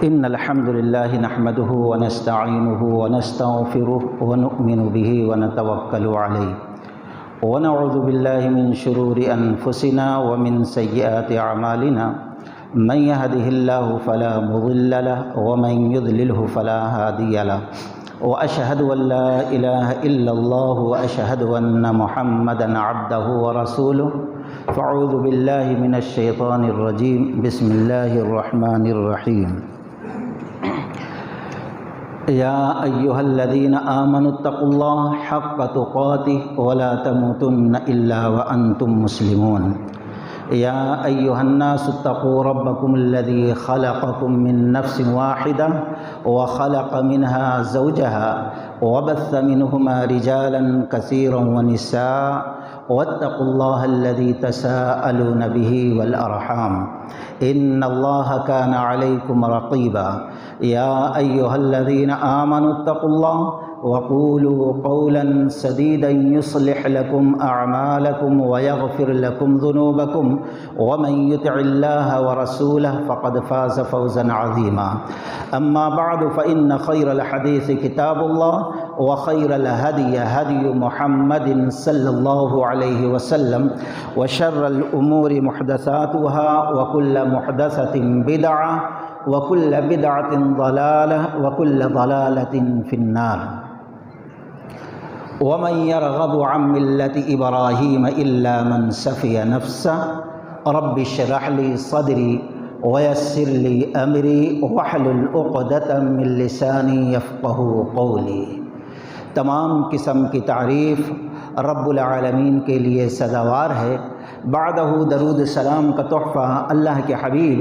إن الحمد لله نحمده ونستعينه ونستغفره ونؤمن به ونتوكل عليه ونعوذ بالله من شرور أنفسنا ومن سيئات أعمالنا من يهده الله فلا مضل له ومن يضلله فلا هادي له وأشهد أن لا إله إلا الله وأشهد أن محمدا عبده ورسوله فأعوذ بالله من الشيطان الرجيم بسم الله الرحمن الرحيم يا أيها الذين آمنوا اتقوا الله حق تقاته ولا تموتن إلا وأنتم مسلمون يا أيها الناس اتقوا ربكم الذي خلقكم من نفس واحدة وخلق منها زوجها وبث منهما رجالا كثيرا ونساء واتقوا الله الذي تساءلون به والأرحام إن الله كان عليكم رقيبا يا أيها الذين آمنوا اتقوا الله وقولوا قولا سديدا يصلح لكم أعمالكم ويغفر لكم ذنوبكم ومن يطع الله ورسوله فقد فاز فوزا عظيما أما بعد فإن خير الحديث كتاب الله وخير الهدي هدي محمد صلى الله عليه وسلم وشر الأمور محدثاتها وكل محدثة بدعة وكل بدعة ضلالة وكل ضلالة في النار ومن يرغب عن ملة إبراهيم إلا من سفي نفسه رب اشرح لي صدري ويسر لي أمري واحلل عقدة من لساني يفقه قولي۔ تمام قسم کی تعریف رب العالمین کے لیے سزاوار ہے۔ بعدہ درود سلام کا تحفہ اللہ کے حبیب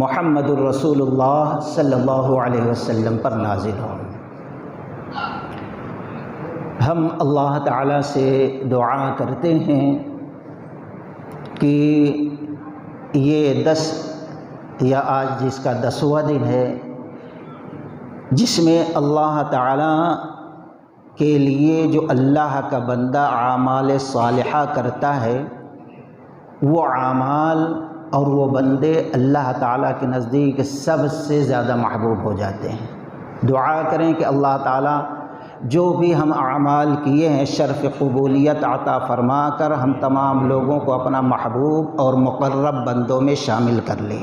محمد الرسول اللہ صلی اللہ علیہ وسلم پر نازل ہو۔ ہم اللہ تعالیٰ سے دعا کرتے ہیں کہ یہ 10 یا آج جس کا 10واں دن ہے، جس میں اللہ تعالیٰ کے لیے جو اللہ کا بندہ اعمال صالحہ کرتا ہے، وہ اعمال اور وہ بندے اللہ تعالیٰ کے نزدیک سب سے زیادہ محبوب ہو جاتے ہیں۔ دعا کریں کہ اللہ تعالیٰ جو بھی ہم اعمال کیے ہیں شرف قبولیت عطا فرما کر ہم تمام لوگوں کو اپنا محبوب اور مقرب بندوں میں شامل کر لے۔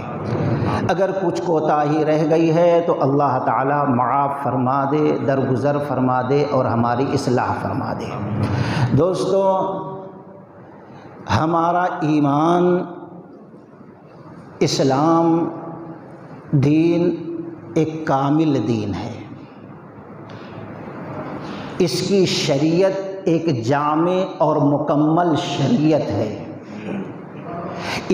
اگر کچھ کوتاہی رہ گئی ہے تو اللہ تعالیٰ معاف فرما دے، درگزر فرما دے اور ہماری اصلاح فرما دے۔ دوستو، ہمارا ایمان، اسلام دین ایک کامل دین ہے۔ اس کی شریعت ایک جامع اور مکمل شریعت ہے۔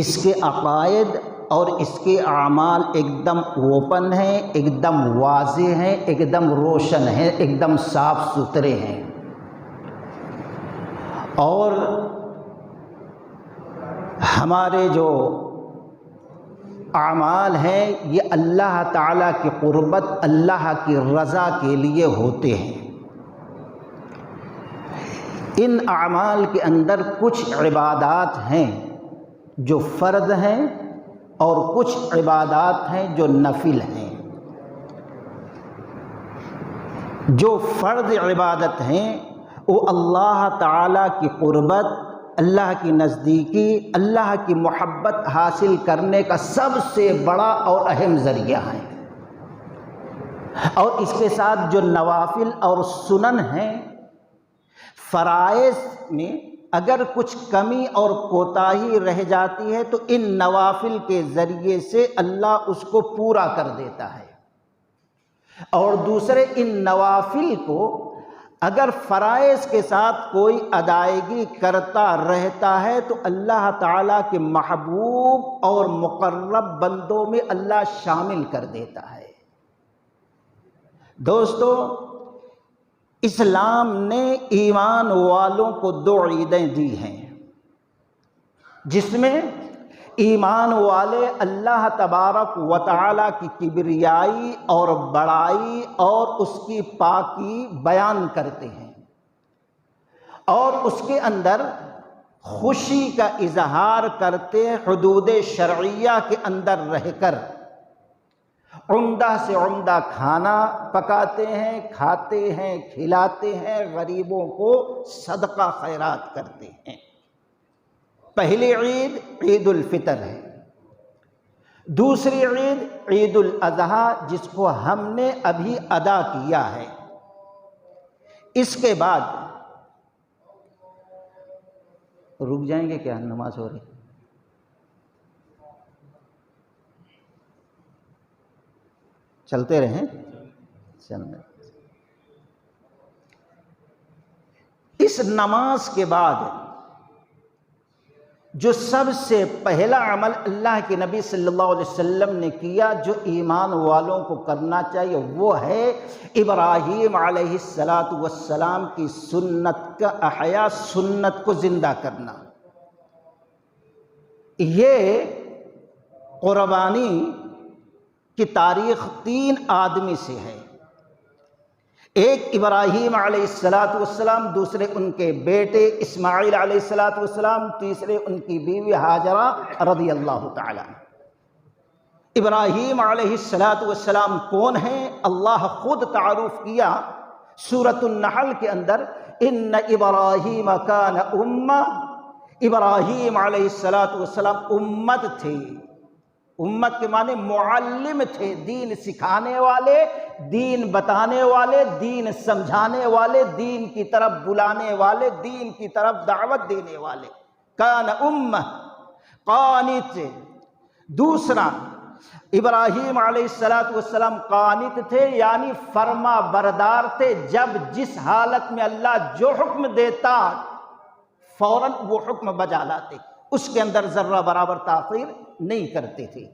اس کے عقائد اور اس کے اعمال ایک دم اوپن ہیں، ایک دم واضح ہیں، ایک دم روشن ہیں، ایک دم صاف ستھرے ہیں۔ اور ہمارے جو اعمال ہیں یہ اللہ تعالیٰ کی قربت، اللہ کی رضا کے لیے ہوتے ہیں۔ ان اعمال کے اندر کچھ عبادات ہیں جو فرض ہیں اور کچھ عبادات ہیں جو نفل ہیں۔ جو فرض عبادت ہیں وہ اللہ تعالیٰ کی قربت، اللہ کی نزدیکی، اللہ کی محبت حاصل کرنے کا سب سے بڑا اور اہم ذریعہ ہے۔ اور اس کے ساتھ جو نوافل اور سنن ہیں، فرائض میں اگر کچھ کمی اور کوتاہی رہ جاتی ہے تو ان نوافل کے ذریعے سے اللہ اس کو پورا کر دیتا ہے۔ اور دوسرے ان نوافل کو اگر فرائض کے ساتھ کوئی ادائیگی کرتا رہتا ہے تو اللہ تعالیٰ کے محبوب اور مقرب بندوں میں اللہ شامل کر دیتا ہے۔ دوستو، اسلام نے ایمان والوں کو 2 عیدیں دی ہیں، جس میں ایمان والے اللہ تبارک و تعالیٰ کی کبریائی اور بڑائی اور اس کی پاکی بیان کرتے ہیں، اور اس کے اندر خوشی کا اظہار کرتے حدود شرعیہ کے اندر رہ کر، عمدہ سے عمدہ کھانا پکاتے ہیں، کھاتے ہیں، کھلاتے ہیں، غریبوں کو صدقہ خیرات کرتے ہیں۔ پہلی عید عید الفطر ہے، دوسری عید عید الاضحیٰ جس کو ہم نے ابھی ادا کیا ہے۔ اس کے بعد رک جائیں گے کیا؟ نماز ہو رہی، چلتے رہیں چلنے۔ اس نماز کے بعد جو سب سے پہلا عمل اللہ کے نبی صلی اللہ علیہ وسلم نے کیا، جو ایمان والوں کو کرنا چاہیے، وہ ہے ابراہیم علیہ السلام کی سنت کا احیاء، سنت کو زندہ کرنا۔ یہ قربانی کی تاریخ 3 آدمی سے ہے، ایک ابراہیم علیہ السلام، دوسرے ان کے بیٹے اسماعیل علیہ السلام، تیسرے ان کی بیوی ہاجرہ رضی اللہ تعالی عنہ۔ ابراہیم علیہ السلام کون ہیں؟ اللہ خود تعارف کیا سورۃ النحل کے اندر، ان ابراہیم کان امہ۔ ابراہیم علیہ السلام امت تھے، امت کے معنی معلم تھے، دین سکھانے والے، دین بتانے والے، دین سمجھانے والے، دین کی طرف بلانے والے، دین کی طرف دعوت دینے والے۔ کان امہ قانت۔ دوسرا، ابراہیم علیہ السلام قانت تھے، یعنی فرما بردار تھے، جب جس حالت میں اللہ جو حکم دیتا فوراً وہ حکم بجا لاتے، اس کے اندر ذرہ برابر تاخیر نہیں کرتے تھے۔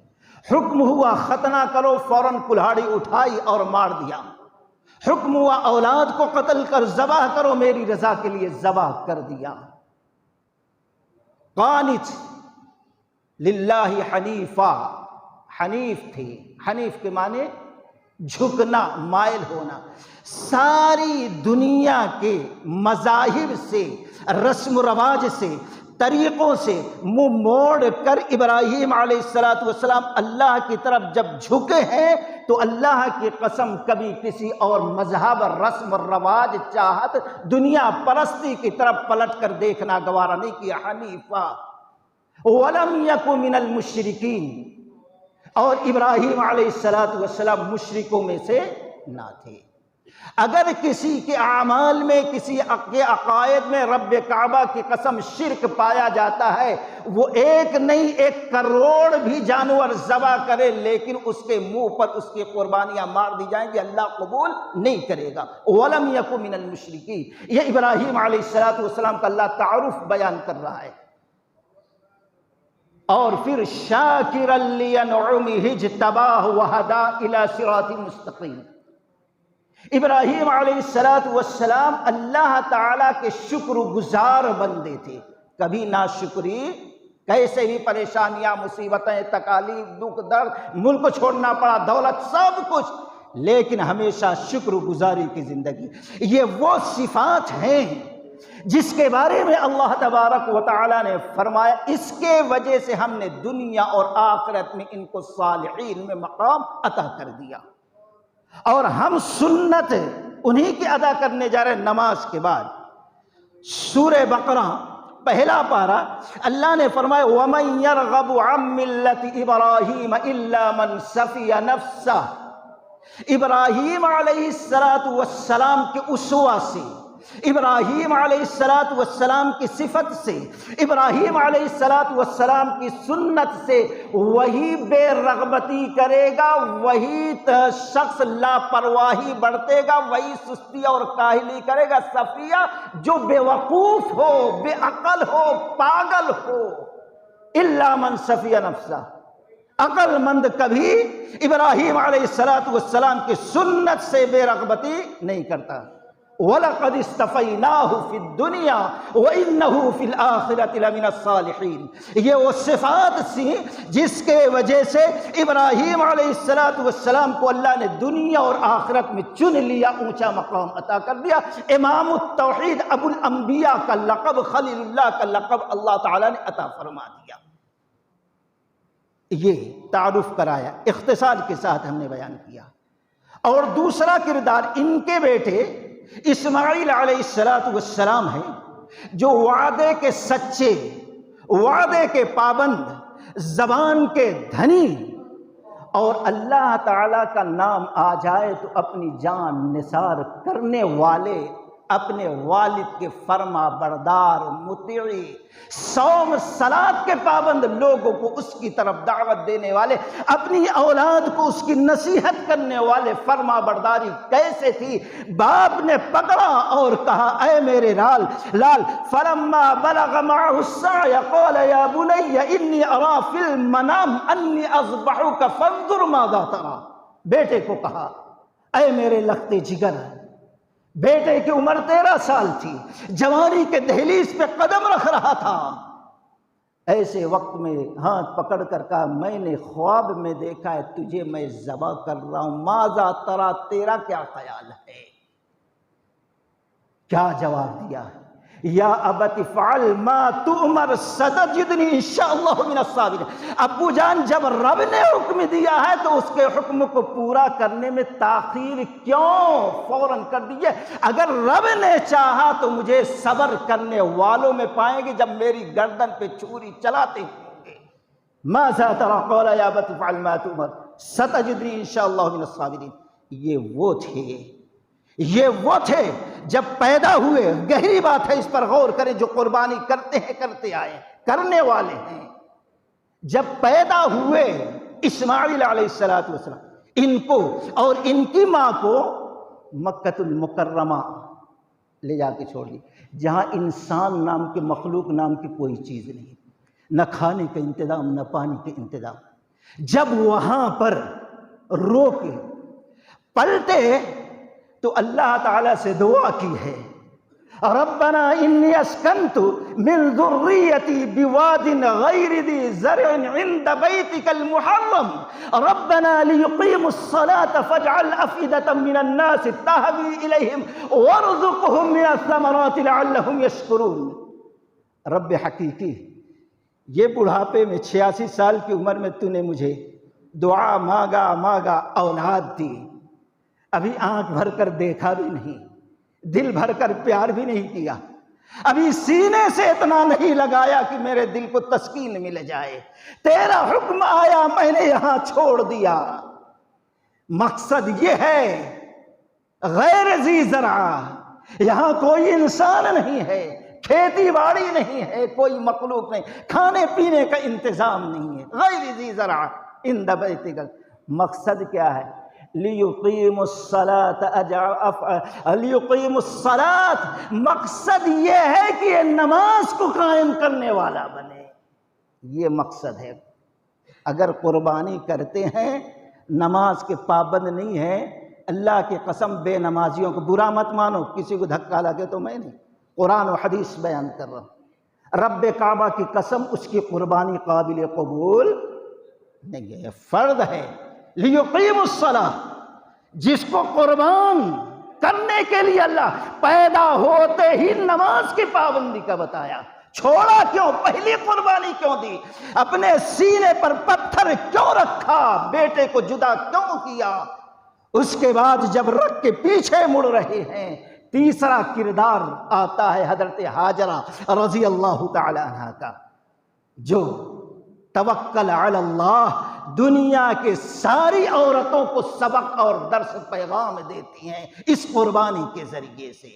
حکم ہوا ختنہ کرو، فوراً کلہاڑی اٹھائی اور مار دیا۔ حکم ہوا اولاد کو قتل کر ذبح کرو، میری رضا کے لیے ذبح کر دیا۔ قانت للہ حنیفا، حنیف تھے، حنیف کے معنی جھکنا، مائل ہونا۔ ساری دنیا کے مذاہب سے، رسم و رواج سے، طریقوں سے منہ موڑ کر ابراہیم علیہ السلام اللہ کی طرف جب جھکے ہیں تو اللہ کی قسم کبھی کسی اور مذہب، رسم و رواج، چاہت، دنیا پرستی کی طرف پلٹ کر دیکھنا گوارا نہیں کیا۔ حنیفہ ولم یک من المشرکین، اور ابراہیم علیہ السلام مشرکوں میں سے نہ تھے۔ اگر کسی کے اعمال میں، کسی کے عقائد میں رب کعبہ کی قسم شرک پایا جاتا ہے، وہ ایک نہیں 1 کروڑ بھی جانور ذبح کرے لیکن اس کے منہ پر اس کی قربانیاں مار دی جائیں گی، اللہ قبول نہیں کرے گا۔ وَلَمْ يَكُ مِنَ الْمُشْرِكِينَ، یہ ابراہیم علیہ السلام کا اللہ تعارف بیان کر رہا ہے۔ اور پھر شَاكِرًا لِّأَنْعُمِهِ اجْتَبَاهُ وَهَدَاهُ إِلَى صِرَاطٍ مُسْتَقِيمٍ۔ ابراہیم علیہ السلام اللہ تعالیٰ کے شکر گزار بندے تھے، کبھی ناشکری، کیسے بھی پریشانیاں، مصیبتیں، تکالیف، دکھ درد، ملک چھوڑنا پڑا، دولت، سب کچھ، لیکن ہمیشہ شکر گزاری کی زندگی۔ یہ وہ صفات ہیں جس کے بارے میں اللہ تبارک و تعالیٰ نے فرمایا اس کے وجہ سے ہم نے دنیا اور آخرت میں ان کو صالحین میں مقام عطا کر دیا۔ اور ہم سنت انہی کی ادا کرنے جا رہے ہیں۔ نماز کے بعد سورہ بقرہ پہلا پارہ اللہ نے فرمایا وَمَن يَرْغَبُ عَن مِّلَّةِ إِبْرَاهِيمَ إِلَّا مَن سَفِيَ نَفْسَهُ۔ ابراہیم علیہ السلام کے اسوہ سے، ابراہیم علیہ السلام کی صفت سے، ابراہیم علیہ السلام کی سنت سے وہی بے رغبتی کرے گا، وہی شخص لاپرواہی برتے گا، وہی سستی اور کاہلی کرے گا، صفیہ جو بے وقوف ہو، بے عقل ہو، پاگل ہو۔ الا من صفیہ نفسہ، عقل مند کبھی ابراہیم علیہ السلام کی سنت سے بے رغبتی نہیں کرتا۔ وَلَقَدِ اسْتَفَيْنَاهُ فِي الدُّنْيَا وَإِنَّهُ فِي الْآخِرَةِ لَمِنَ الصَّالِحِينَ۔ یہ وہ صفات سی جس کے وجہ سے ابراہیم علیہ السلام کو اللہ نے دنیا اور آخرت میں چن لیا، اونچا مقام عطا کر دیا۔ امام التوحید، ابو الانبیاء کا لقب، خلیل اللہ کا لقب اللہ تعالیٰ نے عطا فرما دیا۔ یہ تعارف کرایا، اختصار کے ساتھ ہم نے بیان کیا۔ اور دوسرا کردار ان کے بیٹے اسماعیل علیہ السلام ہیں، جو وعدے کے سچے، وعدے کے پابند، زبان کے دھنی، اور اللہ تعالیٰ کا نام آ جائے تو اپنی جان نثار کرنے والے، اپنے والد کے فرما بردار، مطیع، صوم صلات کے پابند لوگوں کو اس کی طرف دعوت دینے والے، اپنی اولاد کو اس کی نصیحت کرنے والے۔ فرما برداری کیسے تھی؟ باپ نے پکڑا اور کہا اے میرے لال فلما بلغ معه السعي قال يا بني اني ارى في المنام اني اذبحك فانظر ماذا ترى۔ بیٹے کو کہا اے میرے لخت جگر، بیٹے کی عمر 13 سال تھی، جوانی کے دہلیز پہ قدم رکھ رہا تھا، ایسے وقت میں ہاتھ پکڑ کر کہا میں نے خواب میں دیکھا ہے تجھے میں ذبح کر رہا ہوں، ماذا ترا، تیرا کیا خیال ہے؟ کیا جواب دیا؟ یا ابت فعل ما تؤمر ستجدنی انشاءاللہ من الصابرین۔ ابو جان، جب رب نے حکم دیا ہے تو اس کے حکم کو پورا کرنے میں تاخیر کیوں؟ فوراً کر دیجئے۔ اگر رب نے چاہا تو مجھے صبر کرنے والوں میں پائیں گے جب میری گردن پہ چھری چلاتے ہوں گے۔ ماذا ترى قال یا ابت فعل ما تؤمر ستجدنی انشاءاللہ من الصابرین۔ یہ وہ تھے جب پیدا ہوئے، گہری بات ہے، اس پر غور کریں، جو قربانی کرتے ہیں، کرتے آئے، کرنے والے ہیں۔ جب پیدا ہوئے اسماعیل علیہ السلام، ان کو اور ان کی ماں کو مکۃ المکرمہ لے جا کے چھوڑ دی، جہاں انسان نام کے، مخلوق نام کی کوئی چیز نہیں، نہ کھانے کا انتظام، نہ پانی کا انتظام۔ جب وہاں پر روک پلٹے تو اللہ تعالیٰ سے دعا کی ہے، ربنا انی اسکنت من ذریتی بواد غیر ذی زرع عند بیتک المحرم ربنا لیقیموا الصلاة فاجعل افئدة من الناس تہوی الیہم وارزقہم من الثمرات لعلہم یشکرون۔ رب حقیقی، یہ بڑھاپے میں 86 سال کی عمر میں تو نے مجھے دعا مانگا اولاد دی، ابھی آنکھ بھر کر دیکھا بھی نہیں، دل بھر کر پیار بھی نہیں کیا، ابھی سینے سے اتنا نہیں لگایا کہ میرے دل کو تسکین مل جائے، تیرا حکم آیا میں نے یہاں چھوڑ دیا۔ مقصد یہ ہے غیر ذی زرع، یہاں کوئی انسان نہیں ہے، کھیتی باڑی نہیں ہے، کوئی مخلوق نہیں، کھانے پینے کا انتظام نہیں ہے، غیر ذی زرع عند بیتک۔ مقصد کیا ہے؟ لیقیموا الصلاة، مقصد یہ ہے کہ یہ نماز کو قائم کرنے والا بنے، یہ مقصد ہے۔ اگر قربانی کرتے ہیں، نماز کے پابند نہیں ہے، اللہ کی قسم بے نمازیوں کو برا مت مانو، کسی کو دھکا لگے تو میں نہیں، قرآن و حدیث بیان کر رہا ہوں، رب کعبہ کی قسم اس کی قربانی قابل قبول نہیں ہے، فرض ہے۔ لیقیم الصلاۃ، جس کو قربان کرنے کے لیے اللہ پیدا ہوتے ہی نماز کی پابندی کا بتایا، چھوڑا کیوں؟ پہلی قربانی کیوں دی؟ اپنے سینے پر پتھر کیوں رکھا؟ بیٹے کو جدا کیوں کیا؟ اس کے بعد جب رکھ کے پیچھے مڑ رہے ہیں، تیسرا کردار آتا ہے حضرت ہاجرہ رضی اللہ تعالی عنہ کا، جو توکل علی اللہ دنیا کے ساری عورتوں کو سبق اور درس پیغام دیتی ہیں اس قربانی کے ذریعے سے۔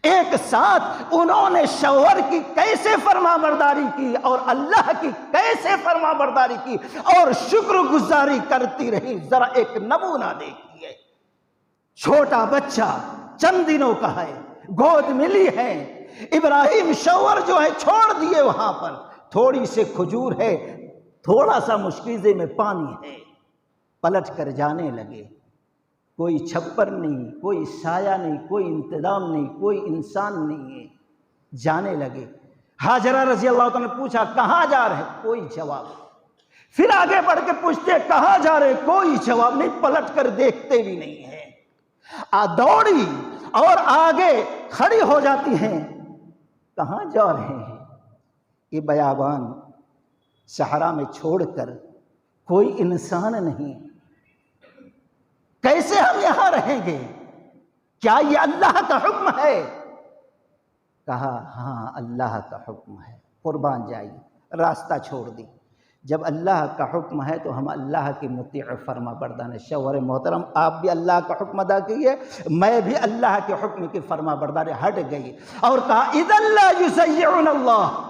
ایک ساتھ انہوں نے شوہر کی کیسے فرما برداری کی اور اللہ کی کیسے فرما برداری کی اور شکر گزاری کرتی رہی، ذرا ایک نمونہ دیکھیے۔ چھوٹا بچہ چند دنوں کا ہے، گود ملی ہے، ابراہیم شوہر جو ہے چھوڑ دیے، وہاں پر تھوڑی سے کھجور ہے، تھوڑا سا مشکیزے میں پانی ہے، پلٹ کر جانے لگے، کوئی چھپر نہیں، کوئی سایہ نہیں، کوئی انتظام نہیں، کوئی انسان نہیں ہے، جانے لگے۔ ہاجرہ رضی اللہ عنہ نے پوچھا کہاں جا رہے؟ کوئی جواب۔ پھر آگے بڑھ کے پوچھتے کہاں جا رہے؟ کوئی جواب نہیں، پلٹ کر دیکھتے بھی نہیں ہیں۔ دوڑی اور آگے کھڑی ہو جاتی ہیں، کہاں جا رہے ہیں؟ یہ بیابان صحرا میں چھوڑ کر کوئی انسان نہیں، کیسے ہم یہاں رہیں گے؟ کیا یہ اللہ کا حکم ہے؟ کہا ہاں اللہ کا حکم ہے، قربان جائیے، راستہ چھوڑ دی۔ جب اللہ کا حکم ہے تو ہم اللہ کی مطیع فرما بردار ہیں۔ شوہر محترم، آپ بھی اللہ کا حکم ادا کیے، میں بھی اللہ کے حکم کی فرما بردار ہٹ گئی اور کہا اذا لا یضیعون اللہ،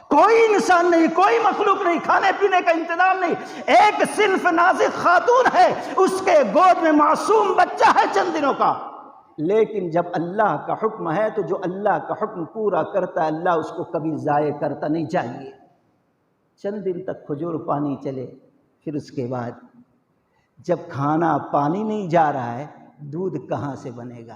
کوئی انسان نہیں، کوئی مخلوق نہیں، کھانے پینے کا انتظام نہیں، ایک صرف نازک خاتون ہے، اس کے گود میں معصوم بچہ ہے چند دنوں کا، لیکن جب اللہ کا حکم ہے تو جو اللہ کا حکم پورا کرتا ہے اللہ اس کو کبھی ضائع کرتا نہیں چاہیے۔ چند دن تک کھجور پانی چلے، پھر اس کے بعد جب کھانا پانی نہیں جا رہا ہے، دودھ کہاں سے بنے گا؟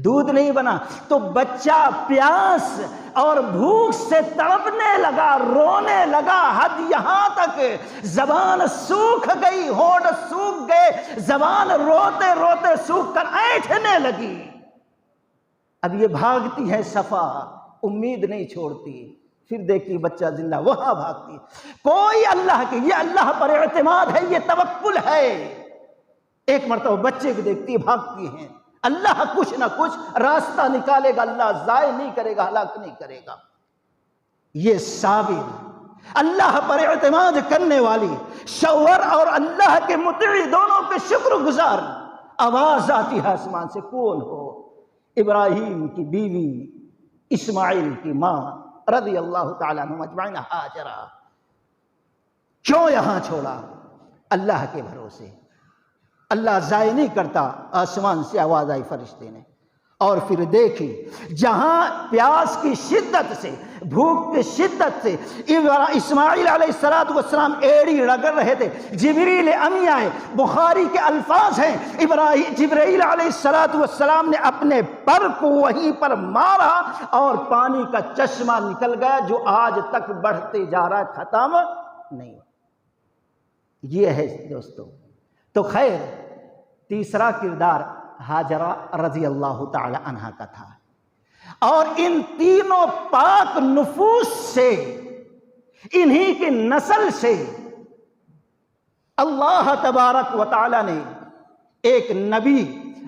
دودھ نہیں بنا تو بچہ پیاس اور بھوک سے تڑپنے لگا، رونے لگا، حد یہاں تک زبان سوکھ گئی، ہونٹ سوکھ گئے، زبان روتے روتے سوکھ کر اینٹھنے لگی۔ اب یہ بھاگتی ہے صفا، امید نہیں چھوڑتی، پھر دیکھی بچہ زندہ، وہاں بھاگتی۔ کوئی اللہ کی، یہ اللہ پر اعتماد ہے، یہ توکل ہے۔ ایک مرتبہ بچے کو دیکھتی بھاگتی ہیں، اللہ کچھ نہ کچھ راستہ نکالے گا، اللہ ضائع نہیں کرے گا، ہلاک نہیں کرے گا۔ یہ صابر، اللہ پر اعتماد کرنے والی، شوہر اور اللہ کے مطیع دونوں کے شکر گزار۔ آواز آتی ہے آسمان سے، کون ہو؟ ابراہیم کی بیوی، اسماعیل کی ماں رضی اللہ تعالیٰ عنہم اجمعین، ہاجرہ۔ کیوں یہاں چھوڑا؟ اللہ کے بھروسے، اللہ ضائع نہیں کرتا۔ آسمان سے آواز آئی فرشتے نے، اور پھر دیکھی جہاں پیاس کی شدت سے، بھوک کی شدت سے اسماعیل علیہ السلام ایڑی رگڑ رہے تھے، جبریل امی آئے، بخاری کے الفاظ ہیں، جبرائیل علیہ السلام نے اپنے پر کو وہیں پر مارا اور پانی کا چشمہ نکل گیا جو آج تک بڑھتے جا رہا ہے، ختم نہیں۔ یہ ہے دوستو۔ تو خیر، تیسرا کردار ہاجرہ رضی اللہ تعالی عنہ کا تھا، اور ان تینوں پاک نفوس سے، انہی کی نسل سے اللہ تبارک و تعالی نے ایک نبی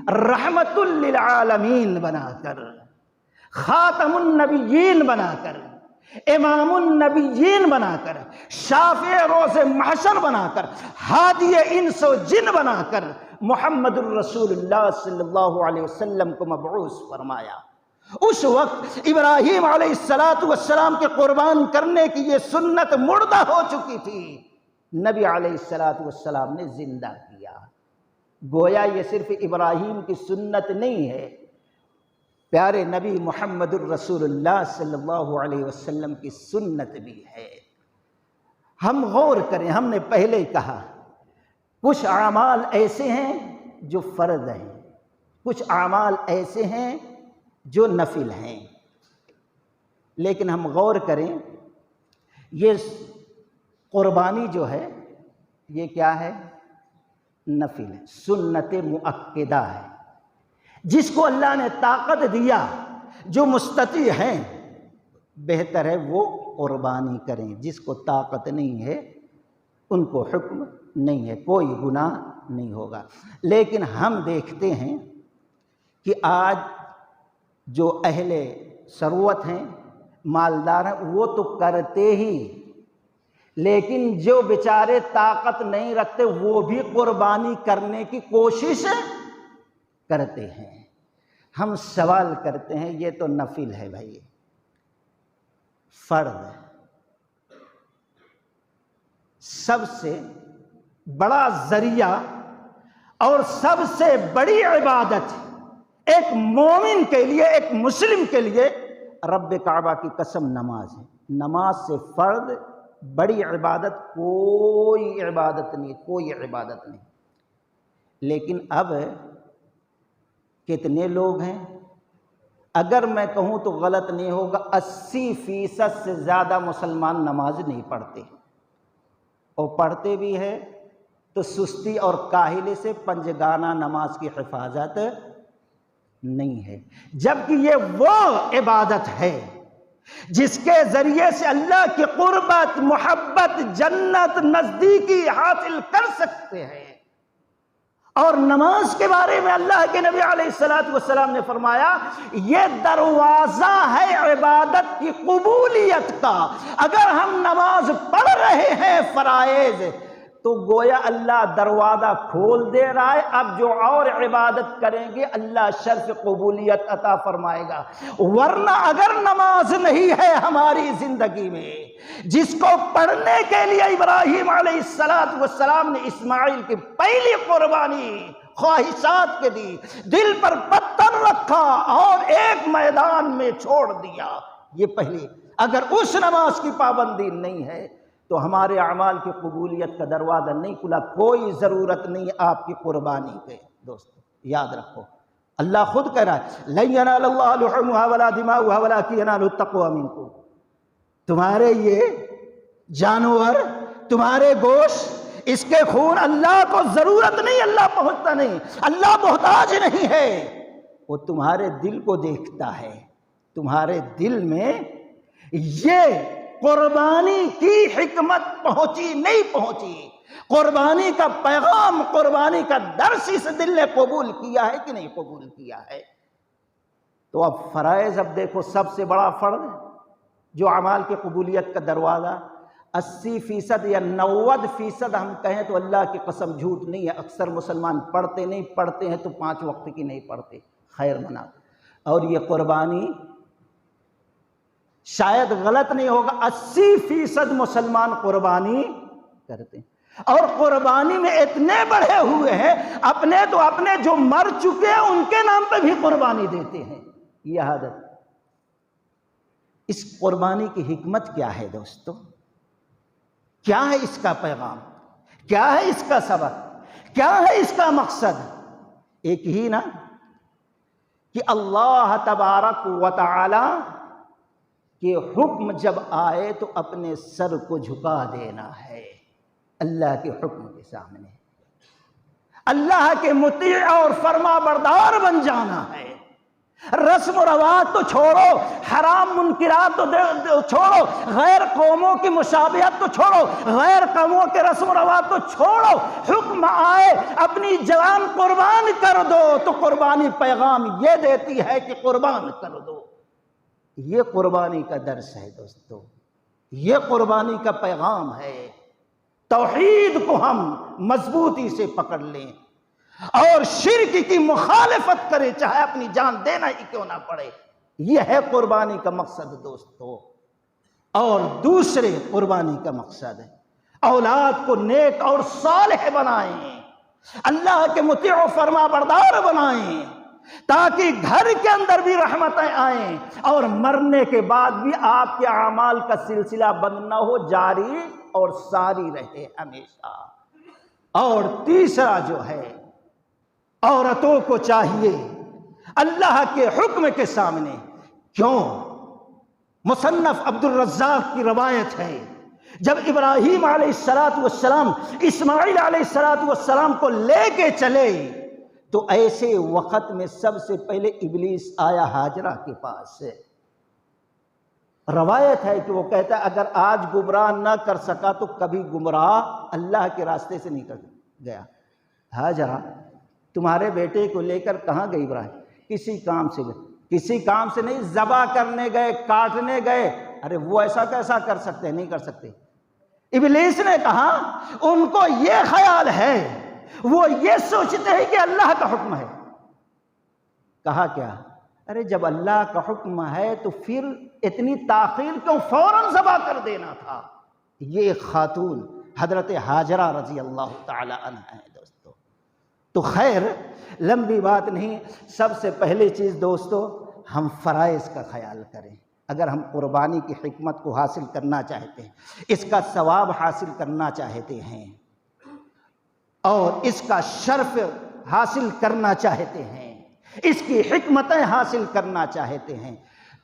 رحمت للعالمین بنا کر، خاتم النبیین بنا کر، امام النبیین بنا کر، شافع روز محشر بنا کر، ہادی انس و جن بنا کر محمد الرسول اللہ صلی اللہ علیہ وسلم کو مبعوث فرمایا۔ اس وقت ابراہیم علیہ السلام کے قربان کرنے کی یہ سنت مردہ ہو چکی تھی، نبی علیہ السلام نے زندہ کیا۔ گویا یہ صرف ابراہیم کی سنت نہیں ہے، پیارے نبی محمد الرسول اللہ صلی اللہ علیہ وسلم کی سنت بھی ہے۔ ہم غور کریں، ہم نے پہلے ہی کہا کچھ اعمال ایسے ہیں جو فرض ہیں، کچھ اعمال ایسے ہیں جو نفل ہیں، لیکن ہم غور کریں، یہ قربانی جو ہے یہ کیا ہے؟ نفل ہے، سنت مؤکدہ ہے۔ جس کو اللہ نے طاقت دیا، جو مستطیع ہیں، بہتر ہے وہ قربانی کریں۔ جس کو طاقت نہیں ہے ان کو حکم نہیں ہے، کوئی گناہ نہیں ہوگا۔ لیکن ہم دیکھتے ہیں کہ آج جو اہل ثروت ہیں، مالدار ہیں، وہ تو کرتے ہی، لیکن جو بیچارے طاقت نہیں رکھتے وہ بھی قربانی کرنے کی کوشش کرتے ہیں۔ ہم سوال کرتے ہیں، یہ تو نفل ہے بھائی، فرض ہے۔ سب سے بڑا ذریعہ اور سب سے بڑی عبادت ایک مومن کے لیے، ایک مسلم کے لیے، رب کعبہ کی قسم نماز ہے۔ نماز سے فرض بڑی عبادت کوئی عبادت نہیں، کوئی عبادت نہیں۔ لیکن اب کتنے لوگ ہیں؟ اگر میں کہوں تو غلط نہیں ہوگا، 80% سے زیادہ مسلمان نماز نہیں پڑھتے، اور پڑھتے بھی ہے تو سستی اور کاہلی سے پنجگانہ نماز کی حفاظت نہیں ہے، جبکہ یہ وہ عبادت ہے جس کے ذریعے سے اللہ کی قربت، محبت، جنت، نزدیکی حاصل کر سکتے ہیں۔ اور نماز کے بارے میں اللہ کے نبی علیہ السلام نے فرمایا یہ دروازہ ہے عبادت کی قبولیت کا۔ اگر ہم نماز پڑھ رہے ہیں فرائض تو گویا اللہ دروازہ کھول دے رہا ہے، اب جو اور عبادت کریں گے اللہ شرف قبولیت عطا فرمائے گا۔ ورنہ اگر نماز نہیں ہے ہماری زندگی میں، جس کو پڑھنے کے لیے ابراہیم علیہ السلام نے اسماعیل کی پہلی قربانی خواہشات کے دی، دل پر پتھر رکھا اور ایک میدان میں چھوڑ دیا، یہ پہلی، اگر اس نماز کی پابندی نہیں ہے تو ہمارے اعمال کی قبولیت کا دروازہ نہیں کھلا۔ کوئی ضرورت نہیں آپ کی قربانی پہ۔ دوستو یاد رکھو، اللہ خود کہہ رہا ہے لَن يَنَالَ اللَّهَ لُحُومُهَا وَلَا دِمَاؤُهَا وَلَكِنْ يَنَالُهُ التَّقْوَىٰ مِنكُمْ۔ تمہارے یہ جانور، تمہارے گوشت، اس کے خون اللہ کو ضرورت نہیں، اللہ پہنچتا نہیں، اللہ محتاج نہیں ہے، وہ تمہارے دل کو دیکھتا ہے۔ تمہارے دل میں یہ قربانی کی حکمت پہنچی نہیں پہنچی، قربانی کا پیغام، قربانی کا درس اس دل نے قبول کیا ہے کہ نہیں قبول کیا ہے؟ تو اب فرائض، اب دیکھو سب سے بڑا فرض جو اعمال کی قبولیت کا دروازہ 80% یا 90% ہم کہیں تو اللہ کی قسم جھوٹ نہیں ہے، اکثر مسلمان پڑھتے نہیں، پڑھتے ہیں تو 5 وقت کی نہیں پڑھتے، خیر منا۔ اور یہ قربانی شاید غلط نہیں ہوگا، 80% مسلمان قربانی کرتے ہیں، اور قربانی میں اتنے بڑھے ہوئے ہیں، اپنے جو مر چکے ہیں ان کے نام پہ بھی قربانی دیتے ہیں۔ یہ عادت، اس قربانی کی حکمت کیا ہے دوستو؟ کیا ہے اس کا پیغام؟ کیا ہے اس کا سبب؟ کیا ہے اس کا مقصد؟ ایک ہی نا کہ اللہ تبارک و تعالی کہ حکم جب آئے تو اپنے سر کو جھکا دینا ہے اللہ کے حکم کے سامنے، اللہ کے مطیع اور فرما بردار بن جانا ہے۔ رسم و رواج تو چھوڑو، حرام منکرات تو چھوڑو، غیر قوموں کی مشابہت تو چھوڑو، غیر قوموں کے رسم و رواج تو چھوڑو، حکم آئے اپنی جان قربان کر دو تو قربانی پیغام یہ دیتی ہے کہ قربان کر دو۔ یہ قربانی کا درس ہے دوستو، یہ قربانی کا پیغام ہے۔ توحید کو ہم مضبوطی سے پکڑ لیں اور شرک کی مخالفت کریں، چاہے اپنی جان دینا ہی کیوں نہ پڑے، یہ ہے قربانی کا مقصد دوستو۔ اور دوسرے قربانی کا مقصد ہے اولاد کو نیک اور صالح بنائیں، اللہ کے مطیع و فرما بردار بنائیں، تاکہ گھر کے اندر بھی رحمتیں آئیں اور مرنے کے بعد بھی آپ کے اعمال کا سلسلہ بند نہ ہو، جاری اور ساری رہے ہمیشہ۔ اور تیسرا جو ہے، عورتوں کو چاہیے اللہ کے حکم کے سامنے، کیوں؟ مصنف عبد الرزاق کی روایت ہے، جب ابراہیم علیہ السلام اسماعیل علیہ السلام کو لے کے چلے تو ایسے وقت میں سب سے پہلے ابلیس آیا ہاجرہ کے پاس۔ روایت ہے کہ وہ کہتا ہے اگر آج گمراہ نہ کر سکا تو کبھی گمراہ اللہ کے راستے سے نہیں کر گیا۔ ہاجرہ تمہارے بیٹے کو لے کر کہاں گئی ابراہیم؟ کسی کام سے گئے، کسی کام سے نہیں، ذبح کرنے گئے، کاٹنے گئے۔ ارے وہ ایسا کیسا کر سکتے؟ نہیں کر سکتے۔ ابلیس نے کہا ان کو یہ خیال ہے، وہ یہ سوچتے ہیں کہ اللہ کا حکم ہے۔ کہا کیا؟ ارے جب اللہ کا حکم ہے تو پھر اتنی تاخیر کیوں؟ فوراً ذبح کر دینا تھا۔ یہ خاتون حضرت ہاجرہ رضی اللہ تعالی عنہ ہے دوستو۔ تو خیر لمبی بات نہیں، سب سے پہلی چیز دوستو ہم فرائض کا خیال کریں۔ اگر ہم قربانی کی حکمت کو حاصل کرنا چاہتے ہیں، اس کا ثواب حاصل کرنا چاہتے ہیں اور اس کا شرف حاصل کرنا چاہتے ہیں، اس کی حکمتیں حاصل کرنا چاہتے ہیں،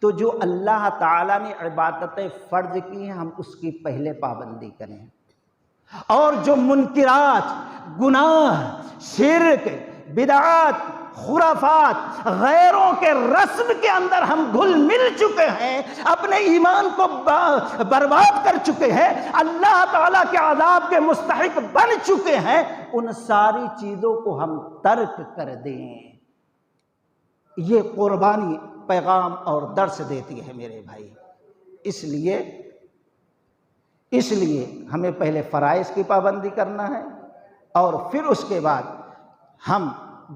تو جو اللہ تعالیٰ نے عبادتیں فرض کی ہیں ہم اس کی پہلے پابندی کریں، اور جو منکرات، گناہ، شرک، بدعات، خرافات، غیروں کے رسم کے اندر ہم گھل مل چکے ہیں، اپنے ایمان کو برباد کر چکے ہیں، اللہ تعالیٰ کے عذاب کے مستحق بن چکے ہیں، ان ساری چیزوں کو ہم ترک کر دیں۔ یہ قربانی پیغام اور درس دیتی ہے میرے بھائی۔ اس لیے ہمیں پہلے فرائض کی پابندی کرنا ہے، اور پھر اس کے بعد ہم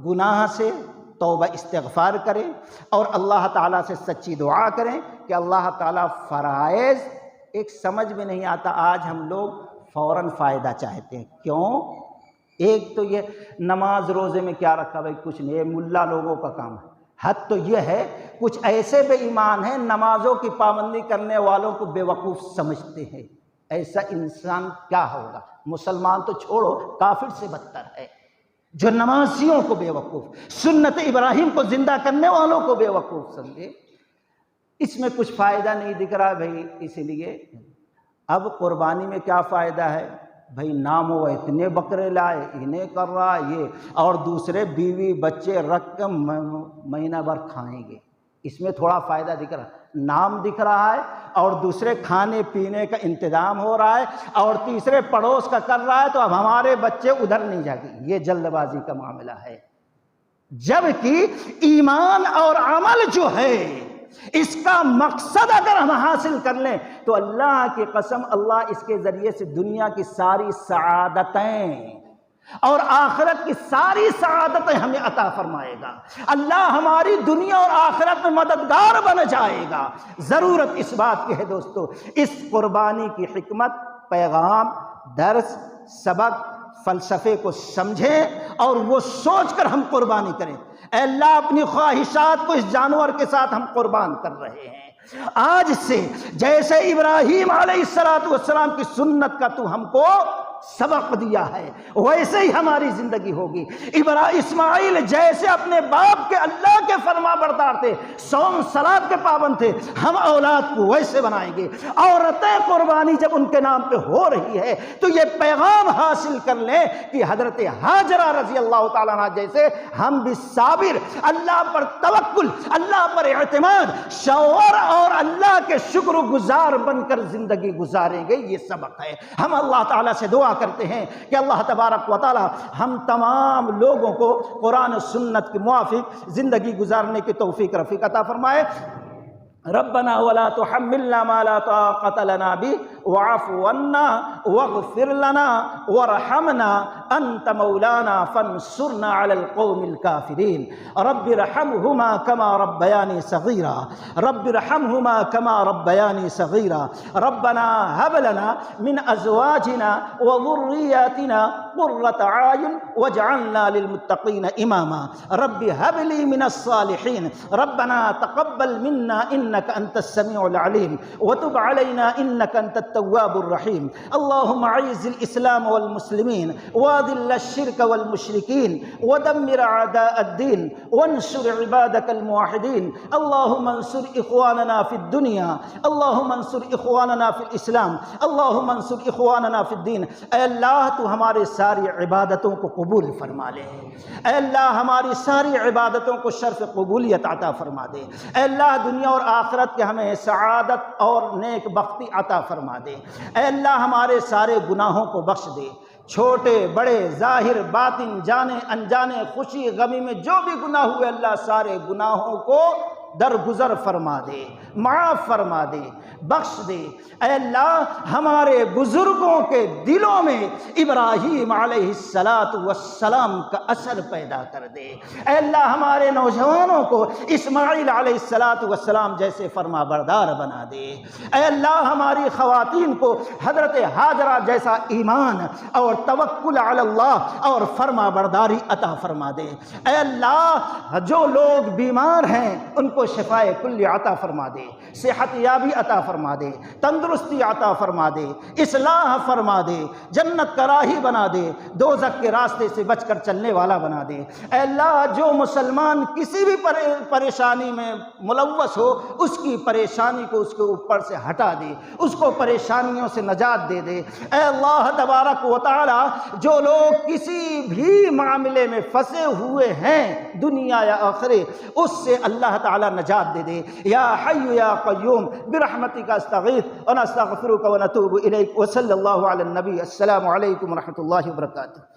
گناہ سے توبہ استغفار کریں اور اللہ تعالیٰ سے سچی دعا کریں کہ اللہ تعالیٰ فرائض ایک سمجھ میں نہیں آتا، آج ہم لوگ فوراً فائدہ چاہتے ہیں۔ کیوں؟ ایک تو یہ نماز روزے میں کیا رکھا بھائی، کچھ نہیں، یہ ملا لوگوں کا کام ہے۔ حد تو یہ ہے کچھ ایسے بے ایمان ہیں نمازوں کی پابندی کرنے والوں کو بے وقوف سمجھتے ہیں۔ ایسا انسان کیا ہوگا؟ مسلمان تو چھوڑو، کافر سے بدتر ہے، جو نمازیوں کو بے وقوف، سنت ابراہیم کو زندہ کرنے والوں کو بے وقوف سمجھے۔ اس میں کچھ فائدہ نہیں دکھ رہا بھائی، اسی لیے اب قربانی میں کیا فائدہ ہے بھائی؟ نام ہوا اتنے بکرے لائے، انہیں کر رہا یہ، اور دوسرے بیوی بچے رکھ کر مہینہ بھر کھائیں گے، اس میں تھوڑا فائدہ دکھ رہا ہے، نام دکھ رہا ہے، اور دوسرے کھانے پینے کا انتظام ہو رہا ہے، اور تیسرے پڑوس کا کر رہا ہے، تو اب ہمارے بچے ادھر نہیں جا گے۔ یہ جلد بازی کا معاملہ ہے، جبکہ ایمان اور عمل جو ہے اس کا مقصد اگر ہم حاصل کر لیں تو اللہ کی قسم اللہ اس کے ذریعے سے دنیا کی ساری سعادتیں اور آخرت کی ساری سعادتیں ہمیں عطا فرمائے گا۔ اللہ ہماری دنیا اور آخرت میں مددگار بن جائے گا۔ ضرورت اس بات کی ہے دوستو، اس قربانی کی حکمت، پیغام، درس، سبق، فلسفے کو سمجھیں اور وہ سوچ کر ہم قربانی کریں۔ اے اللہ، اپنی خواہشات کو اس جانور کے ساتھ ہم قربان کر رہے ہیں۔ آج سے جیسے ابراہیم علیہ السلام کی سنت کا تو ہم کو سبق دیا ہے، ویسے ہی ہماری زندگی ہوگی۔ اسماعیل جیسے اپنے باپ کے اللہ کے فرما بردار تھے، صوم صلات کے پابند تھے، ہم اولاد کو ویسے بنائیں گے۔ عورتیں قربانی جب ان کے نام پہ ہو رہی ہے تو یہ پیغام حاصل کر لیں کہ حضرت ہاجرہ رضی اللہ تعالیٰ عنہ جیسے ہم بھی صابر، اللہ پر توکل، اللہ پر اعتماد، شاور اور اللہ کے شکر گزار بن کر زندگی گزاریں گے۔ یہ سبق ہے۔ ہم اللہ تعالیٰ سے دعا کرتے ہیں کہ اللہ تبارک و تعالی ہم تمام لوگوں کو قرآن و سنت کے موافق زندگی گزارنے کی توفیق رفیق عطا فرمائے۔ ربنا ولا تحملنا ما لا طاقة لنا به واعف عنا واغفر لنا وارحمنا أنت مولانا فانصرنا على القوم الكافرين رب ارحمهما كما ربياني صغيرا رب ارحمهما كما ربياني صغيرا ربنا هب لنا من أزواجنا وذرياتنا قرة أعين واجعلنا للمتقين إماما رب هب لي من الصالحين ربنا تقبل منا إنك أنت السميع العليم وتب علينا إنك أنت التواب الرحيم اللهم أعز الإسلام والمسلمين وأذل الشرك والمشركين ودمر أعداء الدين وانصر عبادك الموحدين اللهم انصر إخواننا في الدنيا اللهم انصر إخواننا في الإسلام اللهم انصر إخواننا في الدين اے اللہ تو ہمارے ساری عبادتوں کو قبول فرما لے اے اللہ ہماری ساری عبادتوں کو شرف قبولیت عطا فرما دے اے اللہ دنیا اور آخرت کے ہمیں سعادت اور نیک بختی عطا فرما دے اے اللہ ہمارے سارے گناہوں کو بخش دے چھوٹے بڑے ظاہر باطن جانے انجانے خوشی غمی میں جو بھی گناہ ہوئے اللہ سارے گناہوں کو درگزر فرما دے معاف فرما دے بخش دے اے اللہ ہمارے بزرگوں کے دلوں میں ابراہیم علیہ السلام کا اثر پیدا کر دے اے اللہ ہمارے نوجوانوں کو اسماعیل علیہ السلام جیسے فرما بردار بنا دے اے اللہ ہماری خواتین کو حضرت ہاجرہ جیسا ایمان اور توکل علی اللہ اور فرما برداری عطا فرما دے اے اللہ جو لوگ بیمار ہیں ان کو شفائے کلی عطا فرما دے صحت یابی عطا فرما فرما دے، تندرستی عطا فرما دے، اصلاح فرما دے، جنت کا راہی بنا دے، دوزخ کے راستے سے بچ کر چلنے والا بنا دے۔ اے اللہ جو مسلمان کسی بھی پریشانی میں ملوث ہو، اس کی پریشانی کو اس کے اوپر سے ہٹا دے، اس کو پریشانیوں سے نجات دے دے۔ اے اللہ تبارک و تعالی جو لوگ کسی بھی معاملے میں پھنسے ہوئے ہیں دنیا یا آخرے، اس سے اللہ تعالی نجات دے دے۔ یا حی یا قیوم برحمتک استغیث ونستغفرک ونتوب الیک وصلی اللہ علی النبی۔ السلام علیکم ورحمۃ اللہ وبرکاتہ۔